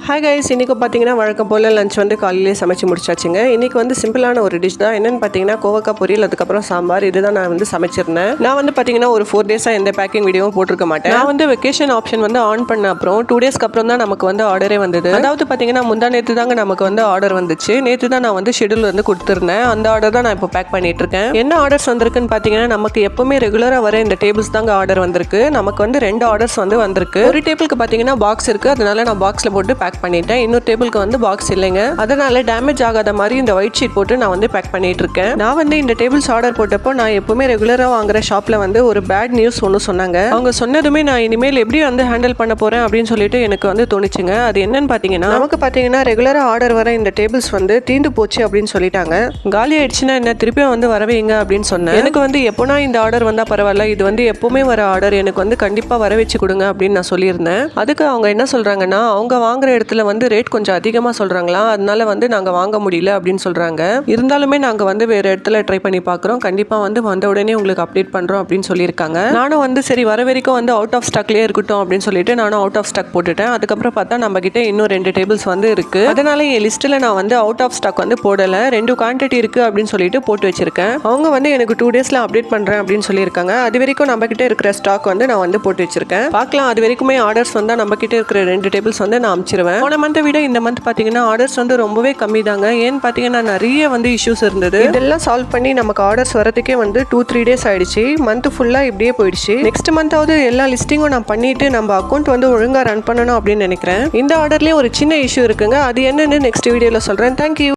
Hi guys, இன்றைக்கி பார்த்தீங்கன்னா வழக்கம் போல் லஞ்ச் வந்து காலையிலே சமைச்சு முடிச்சாச்சுங்க. இன்றைக்கி வந்து சிம்பிளான ஒரு டிஷ் தான். என்னென்னு பார்த்தீங்கன்னா கோவக்காய் பொரியல், அதுக்கப்புறம் சாம்பார். இதுதான் நான் வந்து சமைச்சிருந்தேன். நான் வந்து பார்த்தீங்கன்னா ஒரு 4 டேஸாக எந்த பேக்கிங் வீடியோவும் போட்டிருக்க மாட்டேன். நான் வந்து வெக்கேஷன் ஆப்ஷன் வந்து ஆன் பண்ண அப்புறம் 2 டேஸ்க்கு அப்புறம் தான் நமக்கு வந்து ஆர்டரே வந்தது. அதாவது பார்த்தீங்கன்னா முந்தா நேற்று தாங்க நமக்கு வந்து ஆர்டர் வந்துச்சு. நேற்று தான் நான் வந்து ஷெடியூல் வந்து கொடுத்துருந்தேன். அந்த ஆர்டர் தான் நான் இப்போ பேக் பண்ணிட்டு இருக்கேன். என்ன ஆர்டர்ஸ் வந்திருக்குன்னு பார்த்தீங்கன்னா நமக்கு எப்பவுமே ரெகுலராக வர இந்த டேபிள்ஸ் தாங்க ஆர்டர் வந்திருக்கு. நமக்கு வந்து 2 ஆர்டர்ஸ் வந்து வந்திருக்கு. ஒரு டேபிளுக்கு பார்த்தீங்கன்னா பாக்ஸ் இருக்குது, அதனால நான் பாக்ஸில் போட்டு பேக் பண்ணிட்டேன். இன்னொரு டேபிளுக்கு வந்து பாக்ஸ் இல்லைங்க, அதனால டேமேஜ் ஆகாத மாதிரி இந்த ஒயிட் ஷீட் போட்டு நான் வந்து பேக் பண்ணிட்டு இருக்கேன். நான் வந்து இந்த டேபிள்ஸ் ஆர்டர் போட்டப்போ நான் எப்பவுமே ரெகுலராக வாங்குற ஷாப்ல வந்து ஒரு பேட் நியூஸ் ஒன்று சொன்னாங்க. அவங்க சொன்னதுமே நான் இனிமேல் எப்படி வந்து ஹேண்டில் பண்ண போறேன் அப்படின்னு சொல்லிட்டு எனக்கு வந்து தோணுச்சுங்க. அது என்னன்னு பார்த்தீங்கன்னா நமக்கு பார்த்தீங்கன்னா ரெகுலராக ஆர்டர் வர இந்த டேபிள்ஸ் வந்து தீந்து போச்சு அப்படின்னு சொல்லிட்டாங்க. காலி ஆயிடுச்சுன்னா என்ன திருப்பியும் வந்து வரவைங்க அப்படின்னு சொன்னேன். எனக்கு வந்து எப்போனா இந்த ஆர்டர் வந்தால் பரவாயில்ல, இது வந்து எப்பவுமே வர ஆர்டர், எனக்கு வந்து கண்டிப்பாக வர வச்சு கொடுங்க அப்படின்னு நான் சொல்லியிருந்தேன். அதுக்கு அவங்க என்ன சொல்றாங்கன்னா அவங்க வாங்குற இடத்துல வந்து ரேட் கொஞ்சம் அதிகமாக சொல்கிறாங்களா, அதனால வந்து நாங்கள் வாங்க முடியல அப்படின்னு சொல்கிறாங்க. இருந்தாலுமே நாங்கள் வந்து வேறு இடத்துல ட்ரை பண்ணி பார்க்குறோம், கண்டிப்பாக வந்து வந்த உடனே உங்களுக்கு அப்டேட் பண்ணுறோம் அப்படின்னு சொல்லியிருக்காங்க. நானும் வந்து சரி வர வரைக்கும் வந்து அவுட் ஆஃப் ஸ்டாக்லேயே இருக்கட்டும் அப்படின்னு சொல்லிட்டு நானும் அவுட் ஆஃப் ஸ்டாக் போட்டுட்டேன். அதுக்கப்புறம் பார்த்தா நம்ம கிட்ட இன்னும் 2 டேபிள்ஸ் வந்து இருக்குது. அதனால என் லிஸ்ட்டில் நான் வந்து அவுட் ஆஃப் ஸ்டாக் வந்து போடலை, 2 குவான்டிட்டி இருக்குது அப்படின்னு சொல்லிட்டு போட்டு வச்சிருக்கேன். அவங்க வந்து எனக்கு 2 டேஸில் அப்டேட் பண்ணுறேன் அப்படின்னு சொல்லியிருக்காங்க. அது வரைக்கும் நம்ம கிட்ட இருக்கிற ஸ்டாக் வந்து நான் வந்து போட்டு வச்சிருக்கேன். பார்க்கலாம், அது வரைக்குமே ஆர்டர்ஸ் வந்தால் நம்ம கிட்ட இருக்கிற 2 டேபிள்ஸ் வந்து நான் அனுப்பிச்சிருவேன். போன மந்த்தை விட இந்த மந்த் பார்த்தீங்கன்னா ஆர்டர்ஸ் வந்து ரொம்பவே கம்மி தாங்க. ஏன்னு பார்த்தீங்கன்னா நிறைய வந்து இஷ்யூஸ் இருந்தது. இதெல்லாம் சால்வ் பண்ணி நமக்கு ஆர்டர்ஸ் வரதுக்கே வந்து 2-3 டேஸ் ஆயிடுச்சு. மந்த் ஃபுல்லாக இப்படியே போயிடுச்சு. நெக்ஸ்ட் மந்தாவது எல்லா லிஸ்டிங்கும் நான் பண்ணிட்டு நம்ம அக்கௌண்ட் வந்து ஒழுங்காக ரன் பண்ணணும் அப்படின்னு நினைக்கிறேன். இந்த ஆர்டர்லேயே ஒரு சின்ன இஷ்யூ இருக்குங்க, அது என்னன்னு நெக்ஸ்ட் வீடியோவில் சொல்கிறேன். தேங்க்யூ.